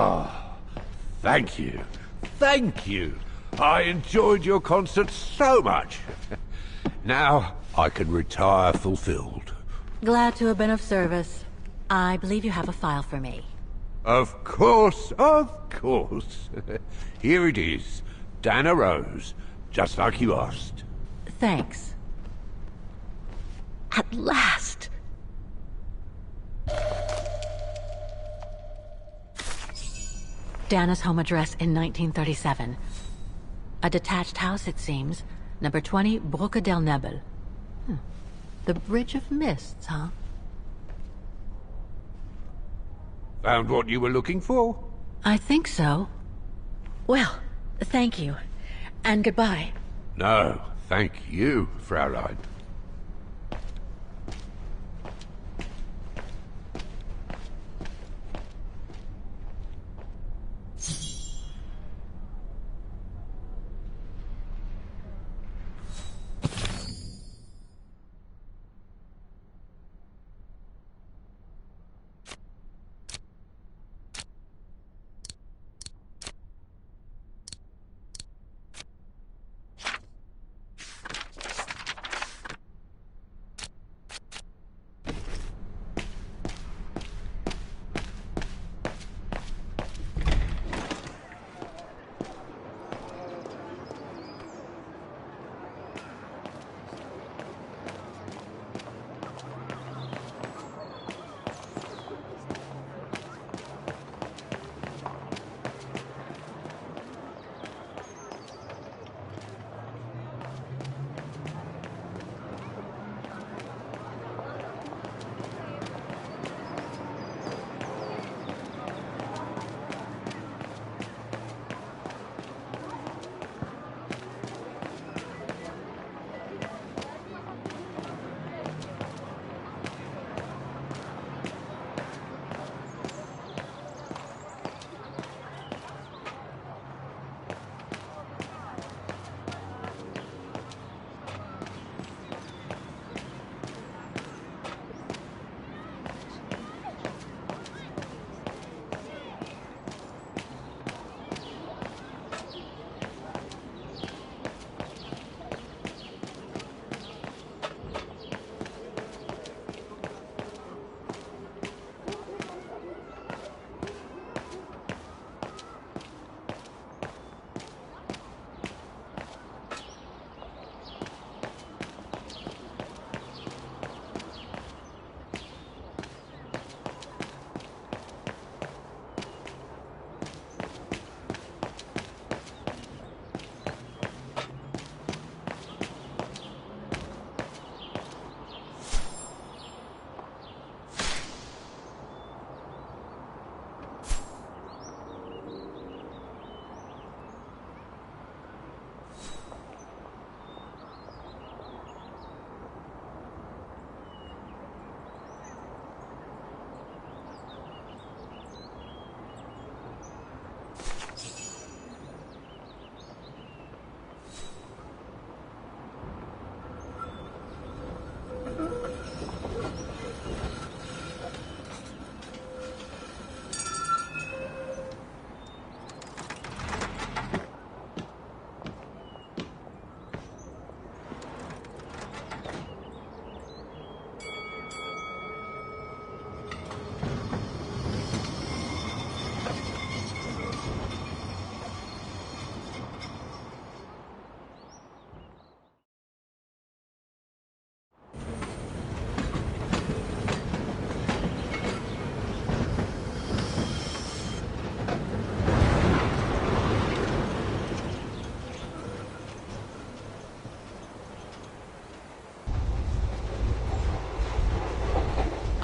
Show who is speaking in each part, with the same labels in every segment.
Speaker 1: Ah, thank you. Thank you. I enjoyed your concert so much. Now I can retire fulfilled.
Speaker 2: Glad to have been of service. I believe you have a file for me.
Speaker 1: Of course, of course. Here it is. Dana Rose, just like you asked.
Speaker 2: Thanks. At last! Dana's home address in 1937. A detached house, it seems. Number 20, Brücke del Nebel. The Bridge of Mists, huh?
Speaker 1: Found what you were looking for?
Speaker 2: I think so. Well, thank you. And goodbye.
Speaker 1: No, thank you, Fraulein.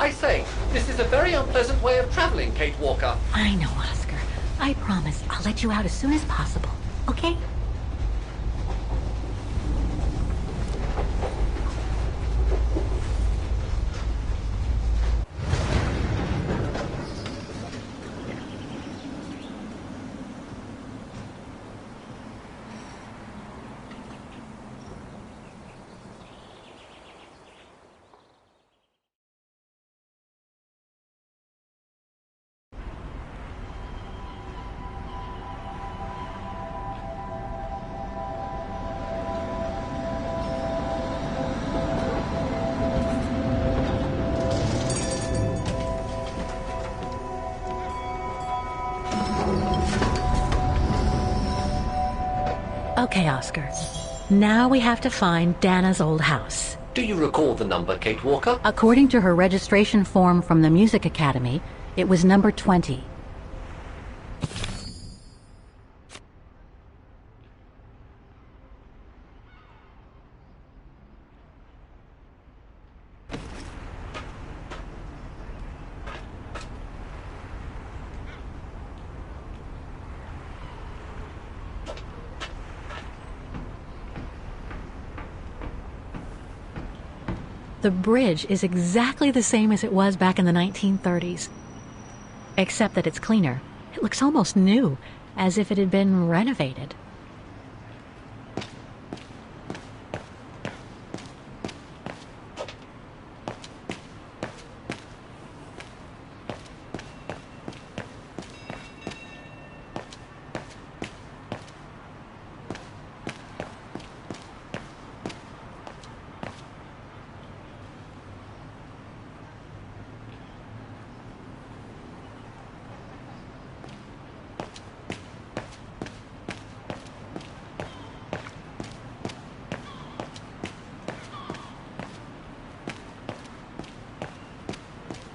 Speaker 3: I say, this is a very unpleasant way of traveling, Kate Walker.
Speaker 2: I know, Oscar. I promise I'll let you out as soon as possible, okay? Okay, Oscar. Now we have to find Dana's old house.
Speaker 3: Do you recall the number, Kate Walker?
Speaker 2: According to her registration form from the Music Academy, it was number 20. The bridge is exactly the same as it was back in the 1930s. Except that it's cleaner. It looks almost new, as if it had been renovated.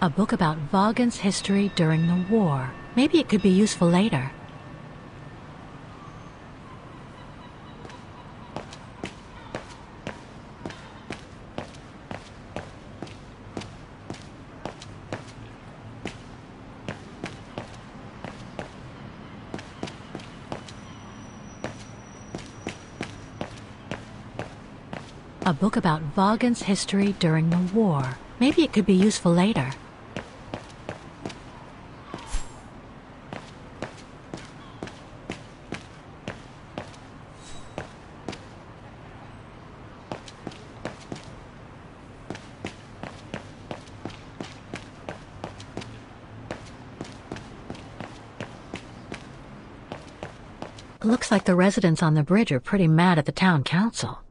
Speaker 2: A book about Vaghen's history during the war. Maybe it could be useful later. A book about Vaghen's history during the war. Maybe it could be useful later. Looks like the residents on the bridge are pretty mad at the town council.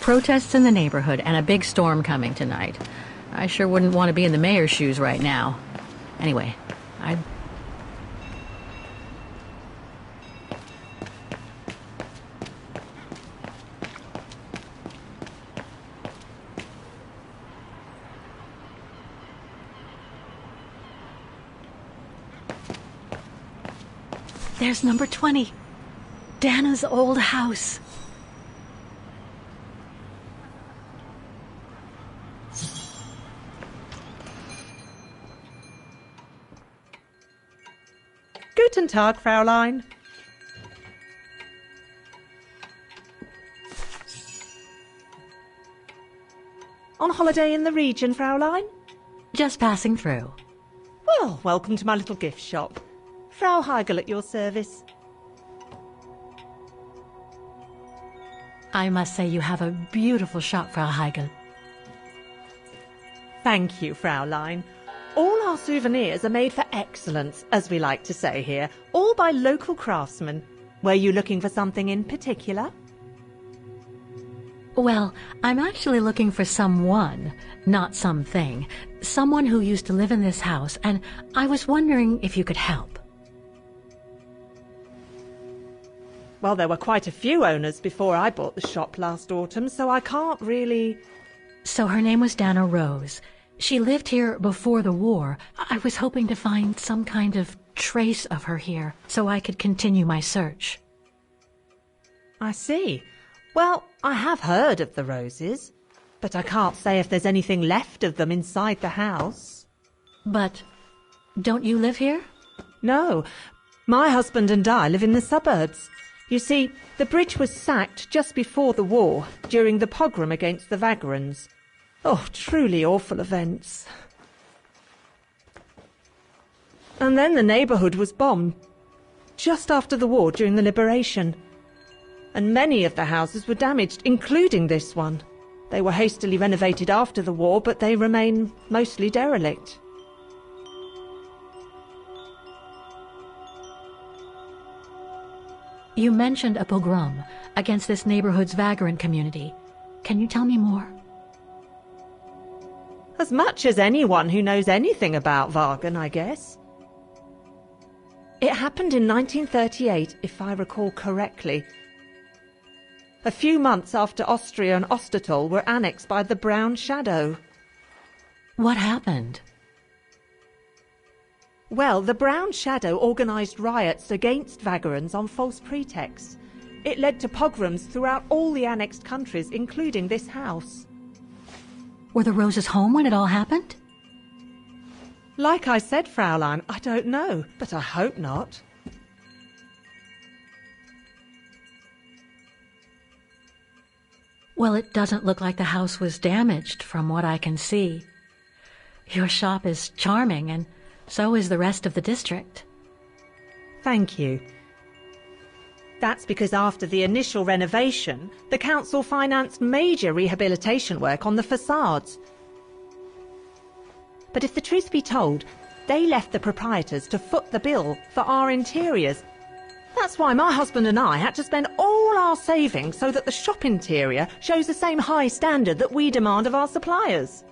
Speaker 2: Protests in the neighborhood and a big storm coming tonight. I sure wouldn't want to be in the mayor's shoes right now. Anyway, There's number 20. Dana's old house.
Speaker 4: Guten Tag, Fräulein. On holiday in the region, Fräulein?
Speaker 2: Just passing through.
Speaker 4: Well, welcome to my little gift shop. Frau Heigl at your service.
Speaker 2: I must say you have a beautiful shop, Frau Heigl.
Speaker 4: Thank you, Fraulein. All our souvenirs are made for excellence, as we like to say here, all by local craftsmen. Were you looking for something in particular?
Speaker 2: Well, I'm actually looking for someone, not something. Someone who used to live in this house, and I was wondering if you could help.
Speaker 4: Well, there were quite a few owners before I bought the shop last autumn, so I can't really...
Speaker 2: So her name was Dana Rose. She lived here before the war. I was hoping to find some kind of trace of her here, so I could continue my search.
Speaker 4: I see. Well, I have heard of the Roses, but I can't say if there's anything left of them inside the house.
Speaker 2: But don't you live here?
Speaker 4: No, my husband and I live in the suburbs. You see, the bridge was sacked just before the war, during the pogrom against the Vagrans. Oh, truly awful events. And then the neighbourhood was bombed, just after the war during the liberation. And many of the houses were damaged, including this one. They were hastily renovated after the war, but they remain mostly derelict.
Speaker 2: You mentioned a pogrom against this neighborhood's Vaghen community. Can you tell me more?
Speaker 4: As much as anyone who knows anything about Vaghen, I guess. It happened in 1938, if I recall correctly. A few months after Austria and Ostertal were annexed by the Brown Shadow.
Speaker 2: What happened?
Speaker 4: Well, the Brown Shadow organised riots against Vagrants on false pretexts. It led to pogroms throughout all the annexed countries, including this house.
Speaker 2: Were the Roses home when it all happened?
Speaker 4: Like I said, Fraulein, I don't know, but I hope not.
Speaker 2: Well, it doesn't look like the house was damaged from what I can see. Your shop is charming, and so is the rest of the district.
Speaker 4: Thank you. That's because after the initial renovation, the council financed major rehabilitation work on the facades. But if the truth be told, they left the proprietors to foot the bill for our interiors. That's why my husband and I had to spend all our savings so that the shop interior shows the same high standard that we demand of our suppliers.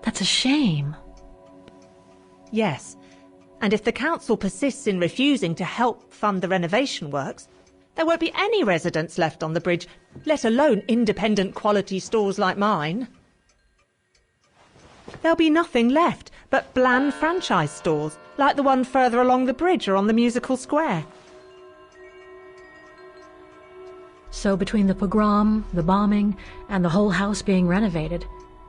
Speaker 2: That's a shame.
Speaker 4: Yes, and if the council persists in refusing to help fund the renovation works, there won't be any residents left on the bridge, let alone independent quality stores like mine. There'll be nothing left but bland franchise stores, like the one further along the bridge or on the musical square.
Speaker 2: So between the pogrom, the bombing, and the whole house being renovated,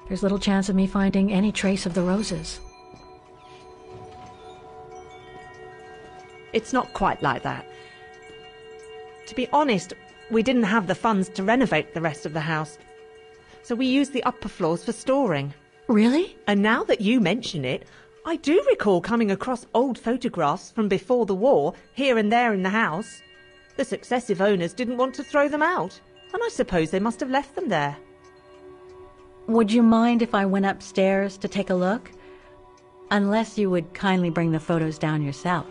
Speaker 2: there's little chance of me finding any trace of the Roses.
Speaker 4: It's not quite like that. To be honest, we didn't have the funds to renovate the rest of the house, so we used the upper floors for storing.
Speaker 2: Really?
Speaker 4: And now that you mention it, I do recall coming across old photographs from before the war, here and there in the house. The successive owners didn't want to throw them out, and I suppose they must have left them there.
Speaker 2: Would you mind if I went upstairs to take a look? Unless you would kindly bring the photos down yourself.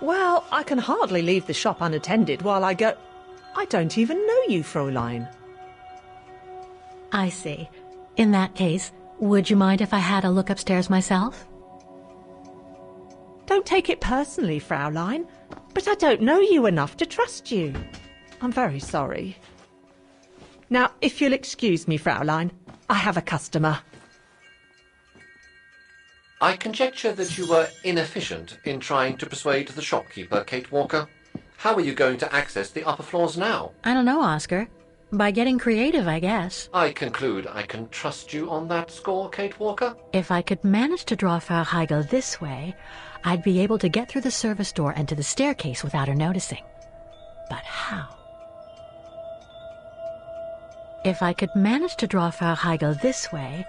Speaker 4: Well, I can hardly leave the shop unattended while I go... I don't even know you, Fräulein.
Speaker 2: I see. In that case, would you mind if I had a look upstairs myself?
Speaker 4: Don't take it personally, Fräulein, but I don't know you enough to trust you. I'm very sorry. Now, if you'll excuse me, Fräulein, I have a customer.
Speaker 3: I conjecture that you were inefficient in trying to persuade the shopkeeper, Kate Walker. How are you going to access the upper floors now?
Speaker 2: I don't know, Oscar. By getting creative, I guess.
Speaker 3: I conclude I can trust you on that score, Kate Walker?
Speaker 2: If I could manage to draw Frau Heigl this way, I'd be able to get through the service door and to the staircase without her noticing. But how? If I could manage to draw Frau Heigl this way,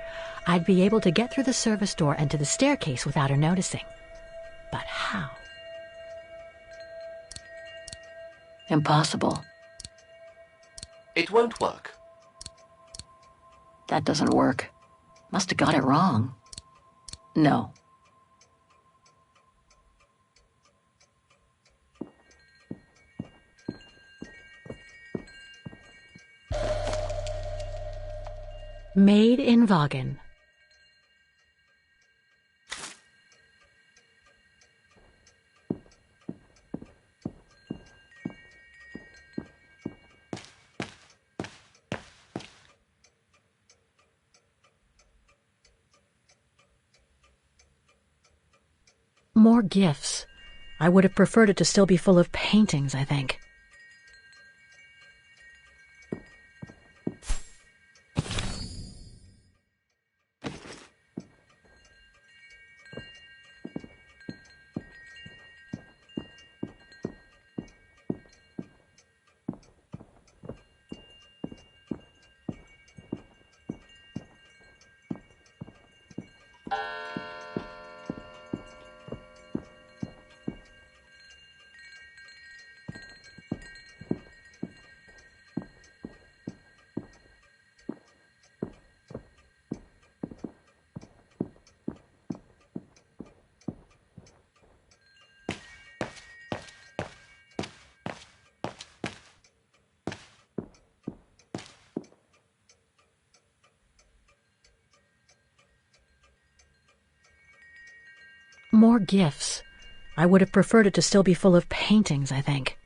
Speaker 2: I'd be able to get through the service door and to the staircase without her noticing. But how?
Speaker 5: Impossible.
Speaker 3: It won't work.
Speaker 5: That doesn't work. Must have got it wrong. No.
Speaker 2: Made in Vaghen. More gifts. I would have preferred it to still be full of paintings, I think. More gifts. I would have preferred it to still be full of paintings, I think.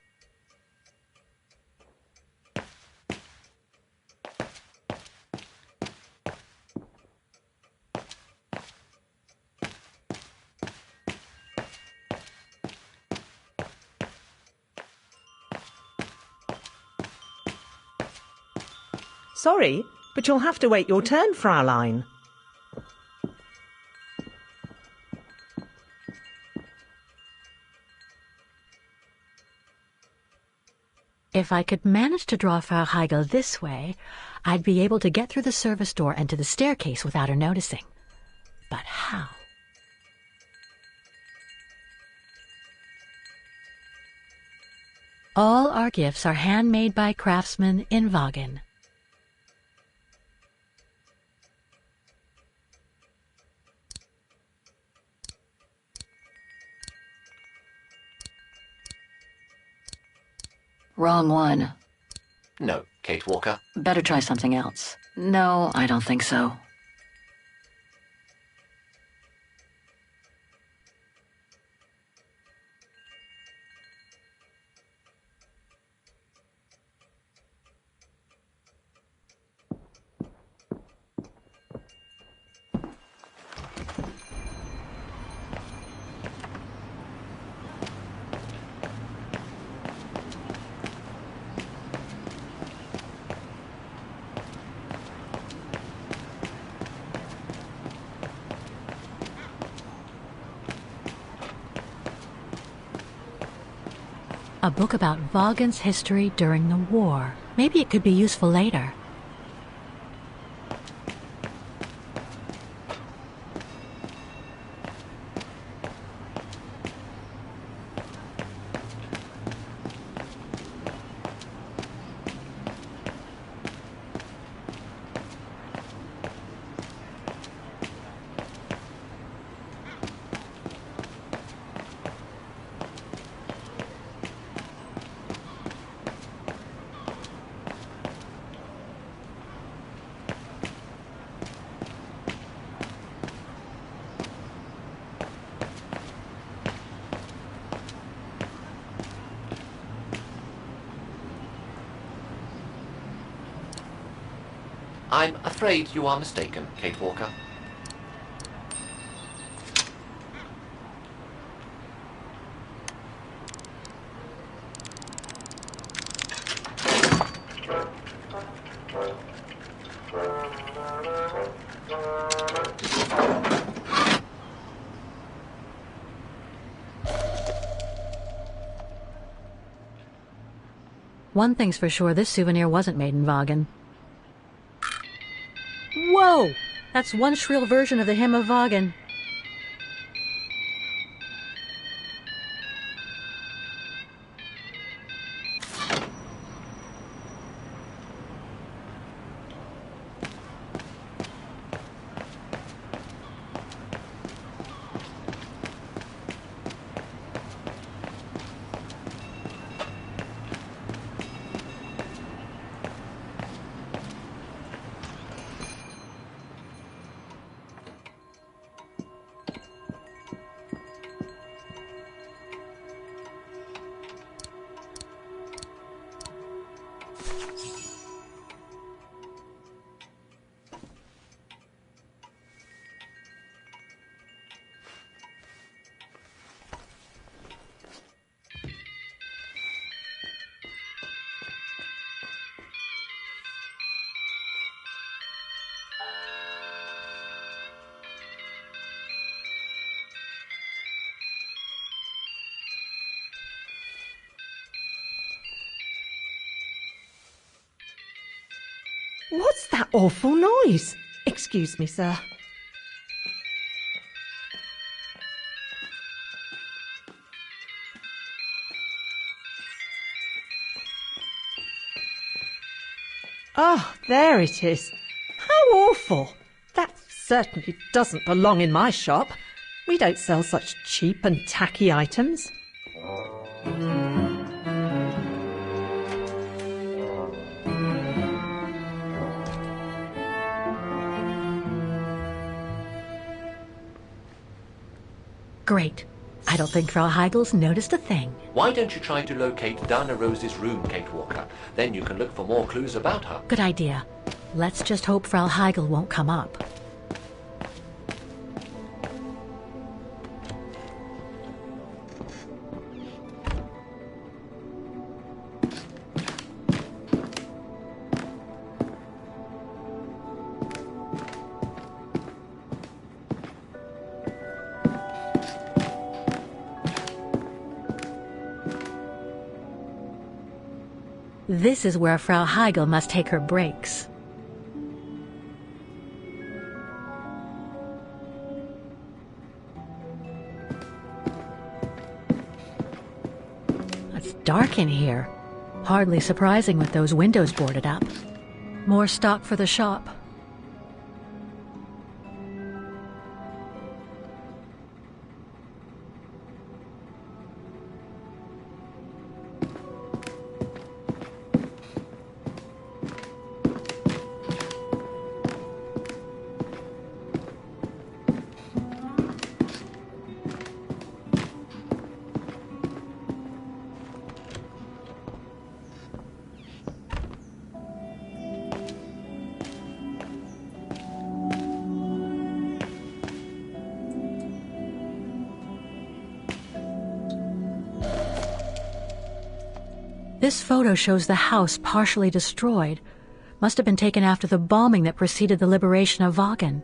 Speaker 4: Sorry, but you'll have to wait your turn, Fraulein.
Speaker 2: If I could manage to draw Frau Heigl this way, I'd be able to get through the service door and to the staircase without her noticing. But how? All our gifts are handmade by craftsmen in Vaghen.
Speaker 5: Wrong one.
Speaker 3: No, Kate Walker.
Speaker 5: Better try something else. No, I don't think so.
Speaker 2: A book about Vaghen's history during the war. Maybe it could be useful later.
Speaker 3: I'm afraid you are mistaken, Kate Walker.
Speaker 2: One thing's for sure, this souvenir wasn't made in Vaghen. That's one shrill version of the Hymn of Vaghen.
Speaker 4: What's that awful noise? Excuse me, sir. Oh, there it is. How awful. That certainly doesn't belong in my shop. We don't sell such cheap and tacky items.
Speaker 2: Great. I don't think Frau Heigel's noticed a thing.
Speaker 3: Why don't you try to locate Dana Rose's room, Kate Walker? Then you can look for more clues about her.
Speaker 2: Good idea. Let's just hope Frau Heigel won't come up. This is where Frau Heigel must take her breaks. It's dark in here. Hardly surprising with those windows boarded up. More stock for the shop. This photo shows the house partially destroyed. Must have been taken after the bombing that preceded the liberation of Vaghen.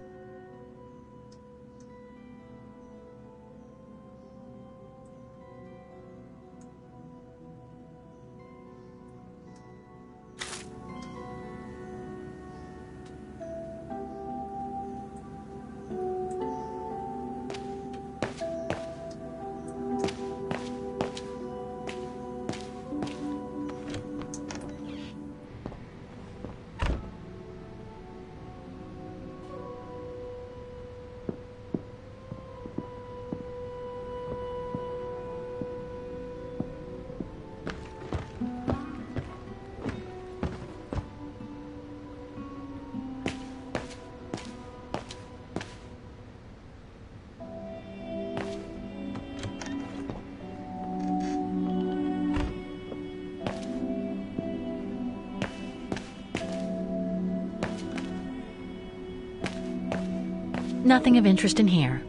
Speaker 2: Nothing of interest in here.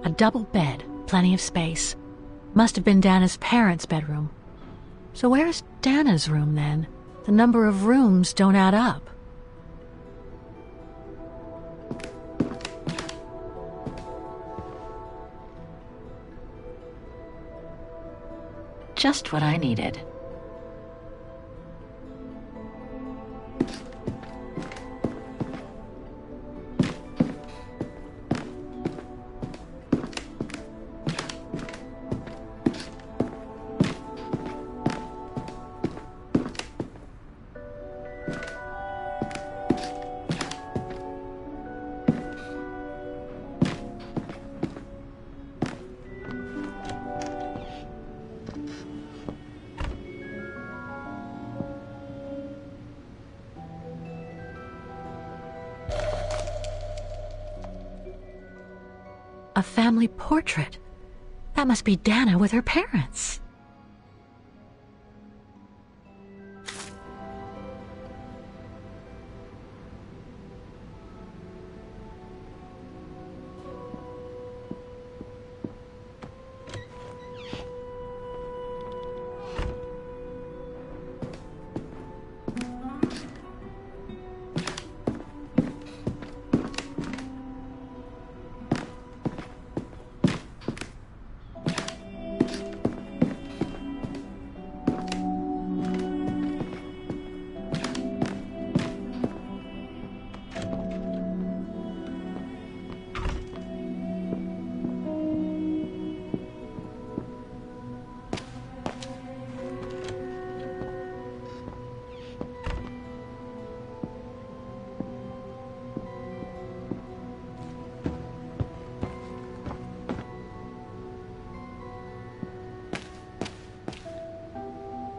Speaker 2: A double bed, plenty of space. Must have been Dana's parents' bedroom. So where is Dana's room, then? The number of rooms don't add up.
Speaker 5: Just what I needed.
Speaker 2: A family portrait. That must be Dana with her parents.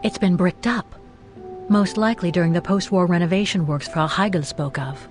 Speaker 2: It's been bricked up, most likely during the post-war renovation works Frau Heigl spoke of.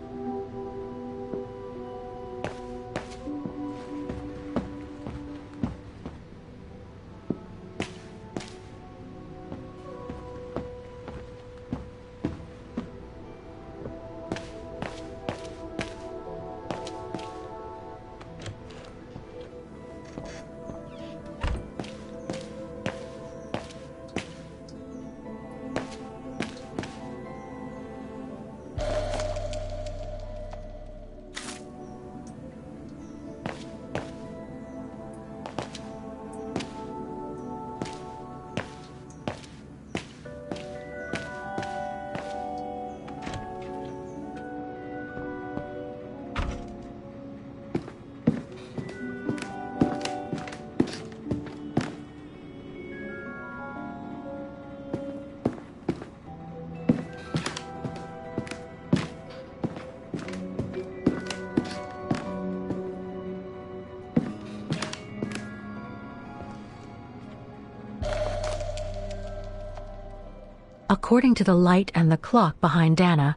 Speaker 2: According to the light and the clock behind Dana,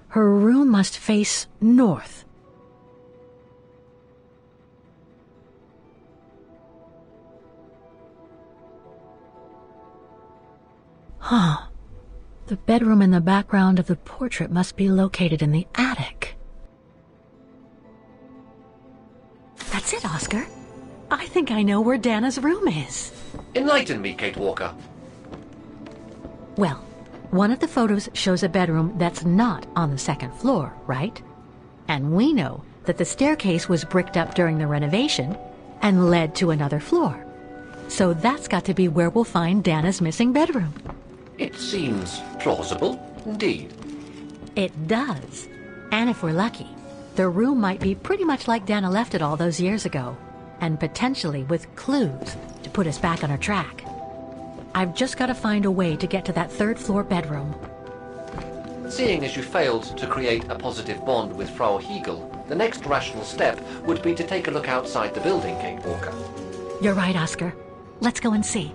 Speaker 2: her room must face north. Huh. The bedroom in the background of the portrait must be located in the attic. That's it, Oscar. I think I know where Dana's room is.
Speaker 3: Enlighten me, Kate Walker.
Speaker 2: Well, one of the photos shows a bedroom that's not on the second floor, right? And we know that the staircase was bricked up during the renovation and led to another floor. So that's got to be where we'll find Dana's missing bedroom.
Speaker 3: It seems plausible, indeed.
Speaker 2: It does. And if we're lucky, the room might be pretty much like Dana left it all those years ago, and potentially with clues to put us back on our track. I've just got to find a way to get to that third floor bedroom.
Speaker 3: Seeing as you failed to create a positive bond with Frau Heigl, the next rational step would be to take a look outside the building, Kate Walker.
Speaker 2: You're right, Oscar. Let's go and see.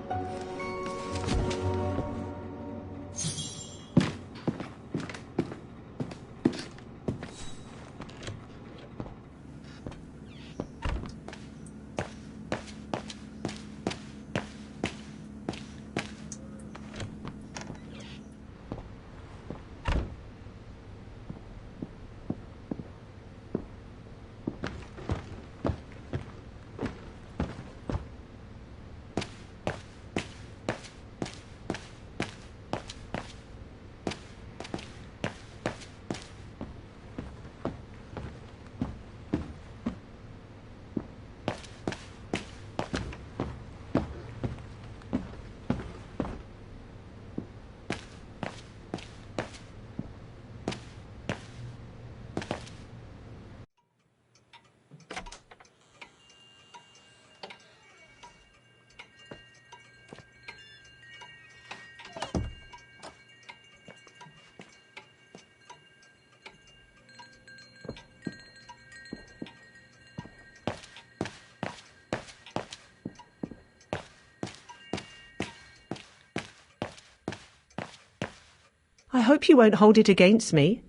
Speaker 4: I hope you won't hold it against me.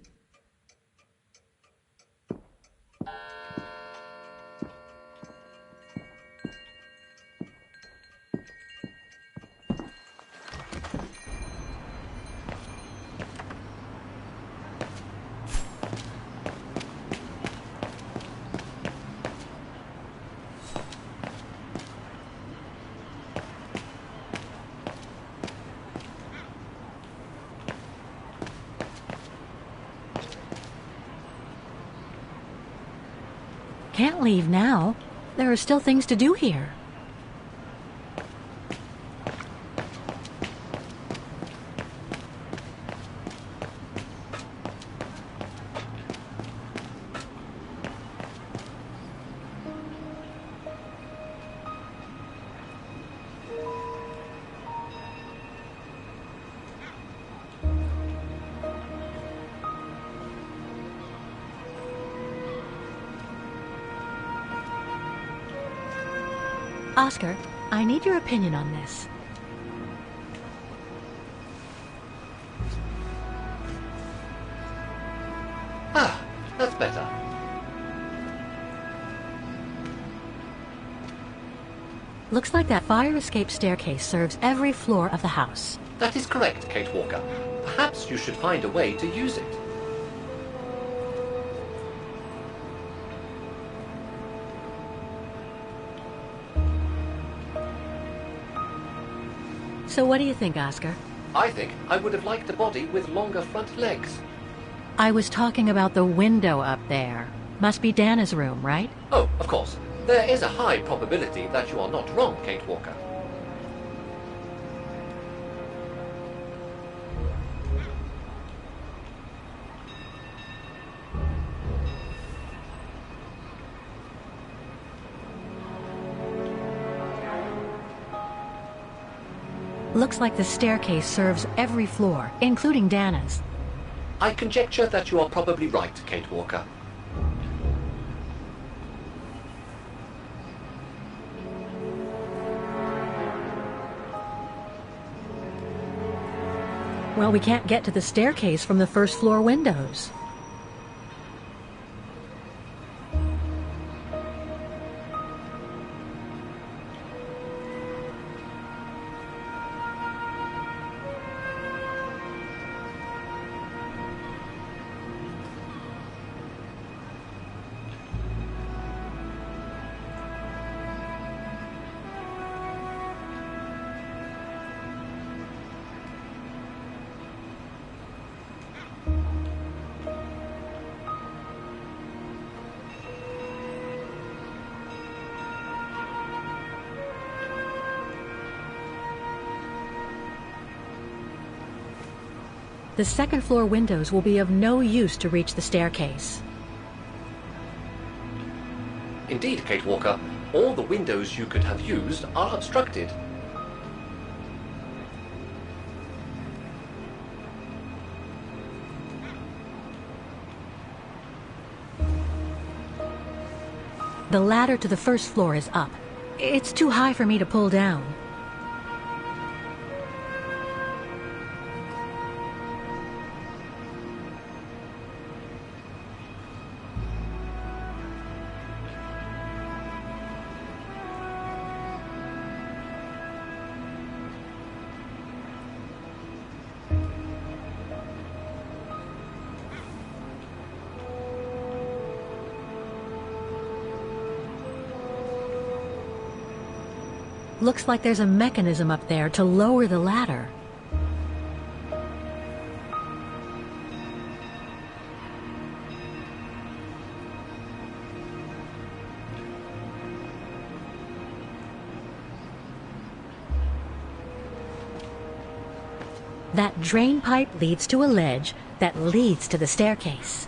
Speaker 2: Can't leave now. There are still things to do here. Oscar, I need your opinion on this.
Speaker 3: Ah, that's better.
Speaker 2: Looks like that fire escape staircase serves every floor of the house.
Speaker 3: That is correct, Kate Walker. Perhaps you should find a way to use it.
Speaker 2: So what do you think, Oscar?
Speaker 3: I think I would have liked a body with longer front legs.
Speaker 2: I was talking about the window up there. Must be Dana's room, right?
Speaker 3: Oh, of course. There is a high probability that you are not wrong, Kate Walker.
Speaker 2: Looks like the staircase serves every floor, including Dana's.
Speaker 3: I conjecture that you are probably right, Kate Walker.
Speaker 2: Well, we can't get to the staircase from the first floor windows. The second floor windows will be of no use to reach the staircase.
Speaker 3: Indeed, Kate Walker, all the windows you could have used are obstructed.
Speaker 2: The ladder to the first floor is up. It's too high for me to pull down. Looks like there's a mechanism up there to lower the ladder. That drain pipe leads to a ledge that leads to the staircase.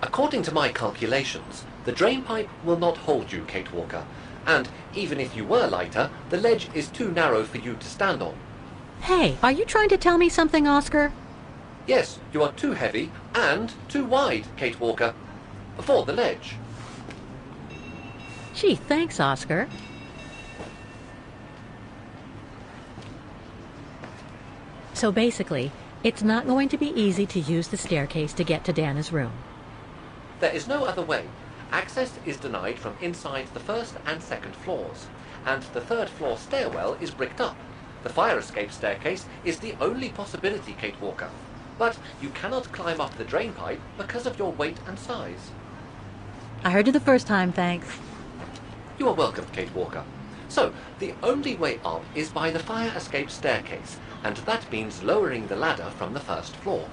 Speaker 3: According to my calculations, the drain pipe will not hold you, Kate Walker. And even if you were lighter, the ledge is too narrow for you to stand on.
Speaker 2: Hey, are you trying to tell me something, Oscar?
Speaker 3: Yes, you are too heavy and too wide, Kate Walker, for the ledge.
Speaker 2: Gee, thanks, Oscar. So basically, it's not going to be easy to use the staircase to get to Dana's room.
Speaker 3: There is no other way. Access is denied from inside the first and second floors, and the third floor stairwell is bricked up. The fire escape staircase is the only possibility, Kate Walker. But you cannot climb up the drain pipe because of your weight and size.
Speaker 2: I heard you the first time, thanks.
Speaker 3: You are welcome, Kate Walker. So, the only way up is by the fire escape staircase, and that means lowering the ladder from the first floor.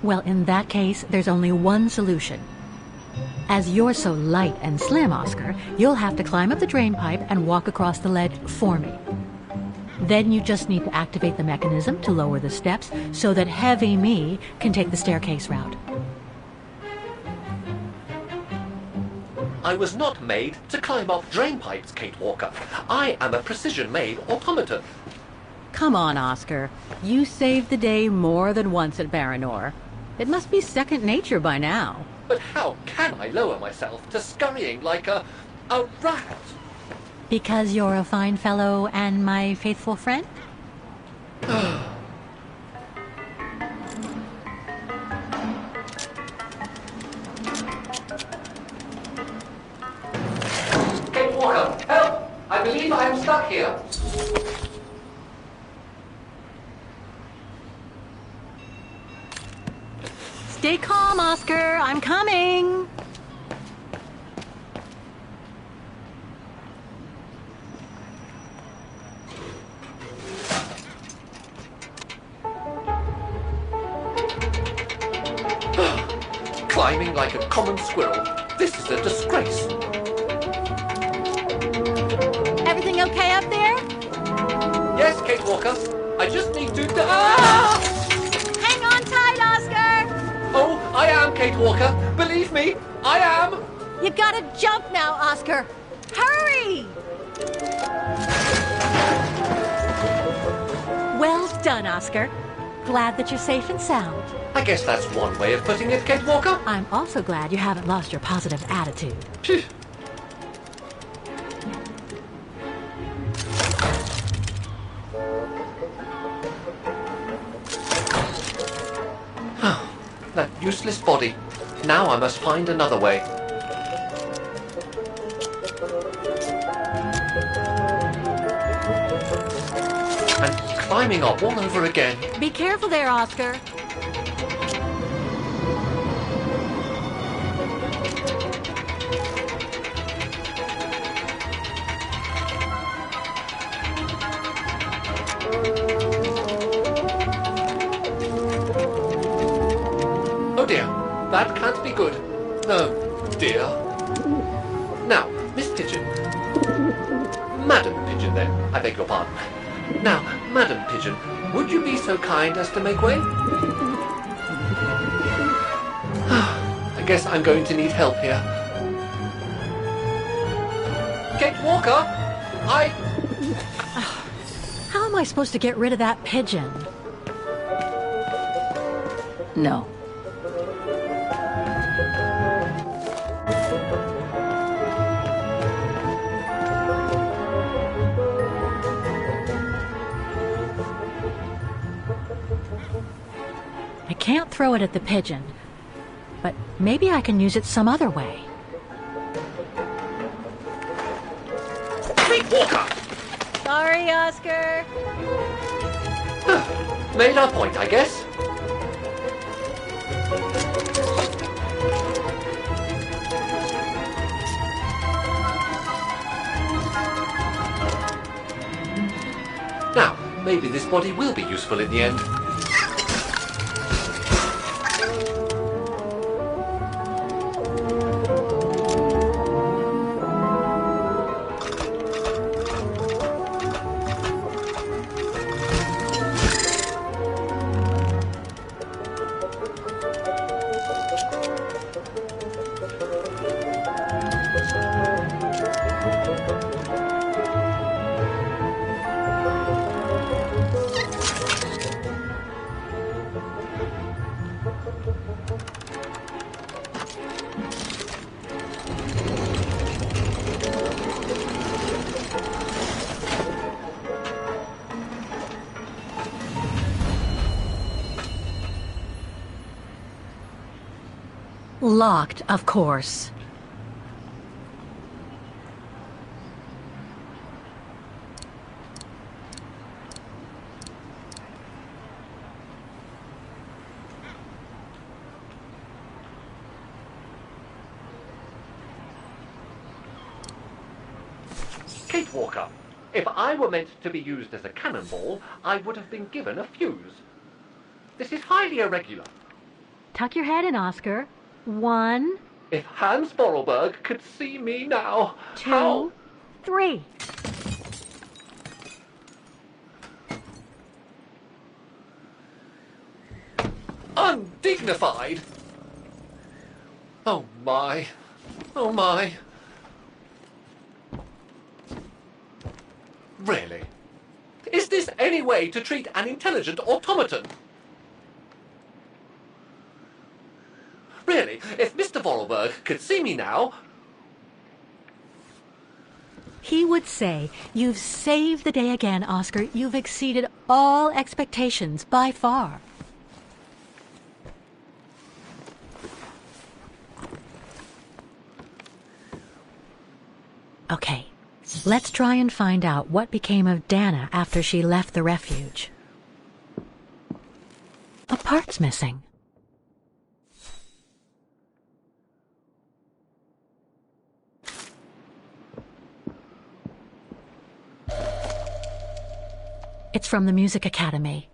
Speaker 2: Well, in that case, there's only one solution. As you're so light and slim, Oscar, you'll have to climb up the drain pipe and walk across the ledge for me. Then you just need to activate the mechanism to lower the steps so that heavy me can take the staircase route.
Speaker 3: I was not made to climb up drain pipes, Kate Walker. I am a precision-made automaton.
Speaker 2: Come on, Oscar. You saved the day more than once at Baranor. It must be second nature by now.
Speaker 3: But how can I lower myself to scurrying like a rat?
Speaker 2: Because you're a fine fellow and my faithful friend?
Speaker 3: Kate Walker, help! I believe I am stuck here.
Speaker 2: Stay calm, Oscar. I'm coming.
Speaker 3: Climbing like a common squirrel. This is a disgrace.
Speaker 2: Everything okay up there?
Speaker 3: Yes, Kate Walker. I just need to... Ah!
Speaker 2: Hang on tight, Oscar.
Speaker 3: Oh, I am, Kate Walker. Believe me, I am.
Speaker 2: You gotta jump now, Oscar. Hurry! Well done, Oscar. Glad that you're safe and sound.
Speaker 3: I guess that's one way of putting it, Kate Walker.
Speaker 2: I'm also glad you haven't lost your positive attitude.
Speaker 3: Phew. That useless body. Now I must find another way. And climbing up all over again.
Speaker 2: Be careful there, Oscar.
Speaker 3: Oh dear, that can't be good. Oh dear. Now, Miss Pigeon. Madam Pigeon, then. I beg your pardon. Now, Madam Pigeon, would you be so kind as to make way? I guess I'm going to need help here. Kate Walker,
Speaker 2: How am I supposed to get rid of that pigeon?
Speaker 5: No.
Speaker 2: I can't throw it at the pigeon, but maybe I can use it some other way.
Speaker 3: Kate Walker!
Speaker 2: Sorry, Oscar.
Speaker 3: Made our point, I guess. Now, maybe this body will be useful in the end.
Speaker 2: Locked, of course.
Speaker 3: Kate Walker, if I were meant to be used as a cannonball, I would have been given a fuse. This is highly irregular.
Speaker 2: Tuck your head in, Oscar. 1,
Speaker 3: If Hans Vorarlberg could see me now,
Speaker 2: 2,
Speaker 3: how...
Speaker 2: 3.
Speaker 3: Undignified! Oh my. Oh my. Really? Is this any way to treat an intelligent automaton? Really, if Mr. Vorarlberg could see me now...
Speaker 2: He would say, "You've saved the day again, Oscar. You've exceeded all expectations by far." Okay, let's try and find out what became of Dana after she left the refuge. A part's missing. It's from the Music Academy.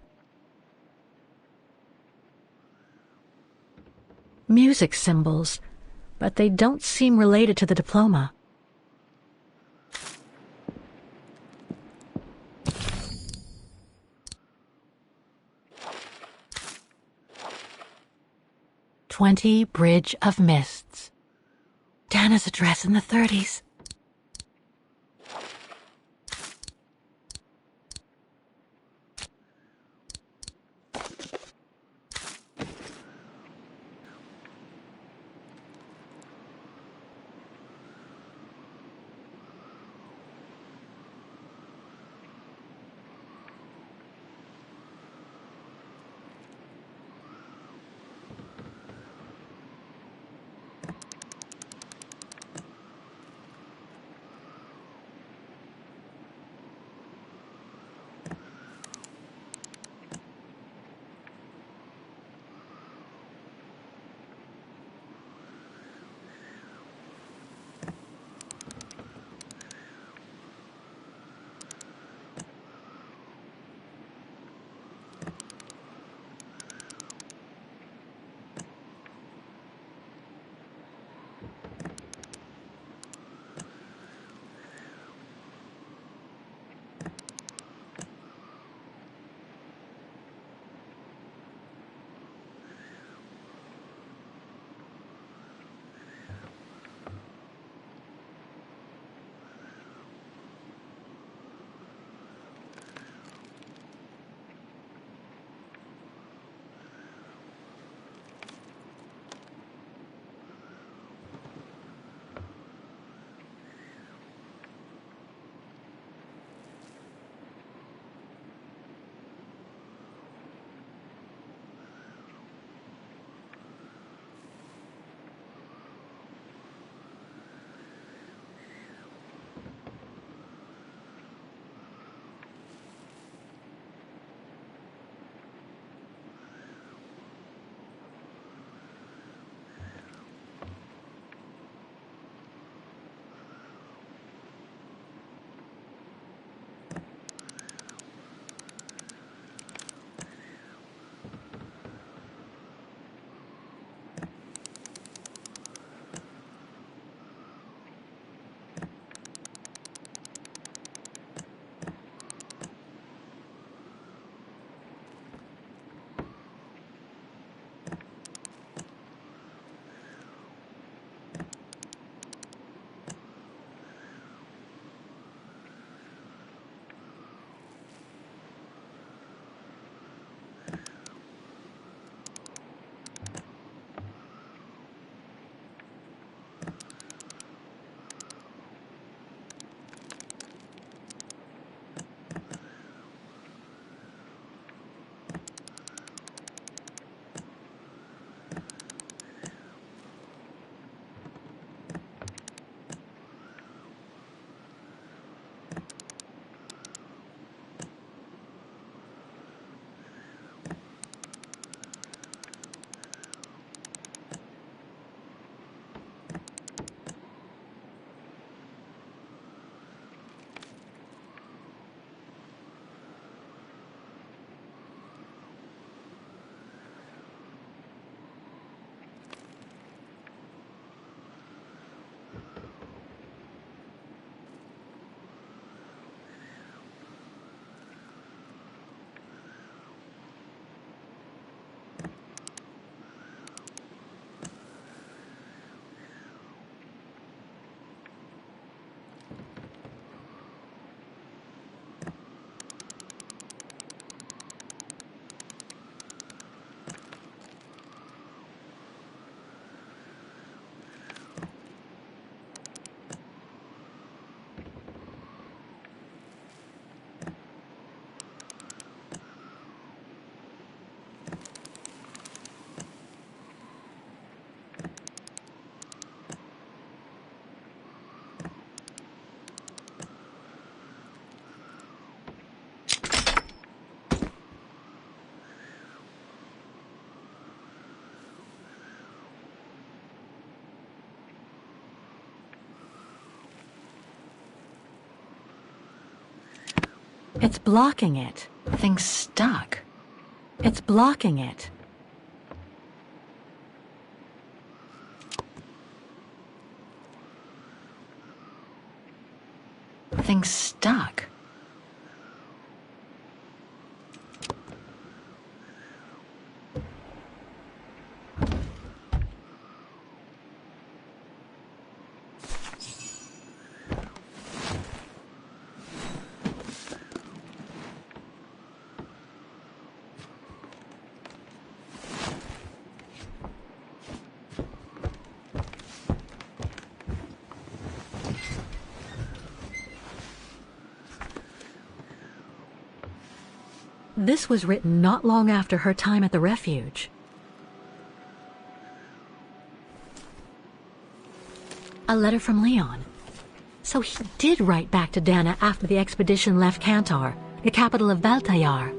Speaker 2: Music symbols, but they don't seem related to the diploma. "20 Bridge of Mists." Dana's address in the 30s. It's blocking it.
Speaker 5: Thing's stuck.
Speaker 2: It's blocking it.
Speaker 5: Thing's stuck.
Speaker 2: This was written not long after her time at the refuge. A letter from Leon. So he did write back to Dana after the expedition left Kantar, the capital of Baltayar.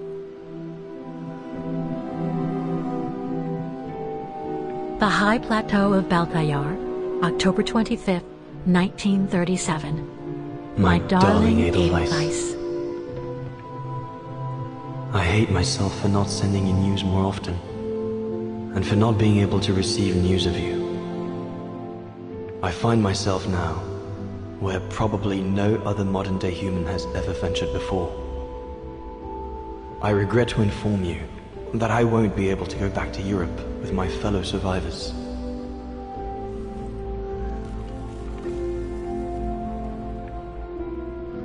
Speaker 2: The High Plateau of Baltayar, October 25th, 1937. My darling Edelweiss.
Speaker 6: I hate myself for not sending you news more often, and for not being able to receive news of you. I find myself now where probably no other modern-day human has ever ventured before. I regret to inform you that I won't be able to go back to Europe with my fellow survivors.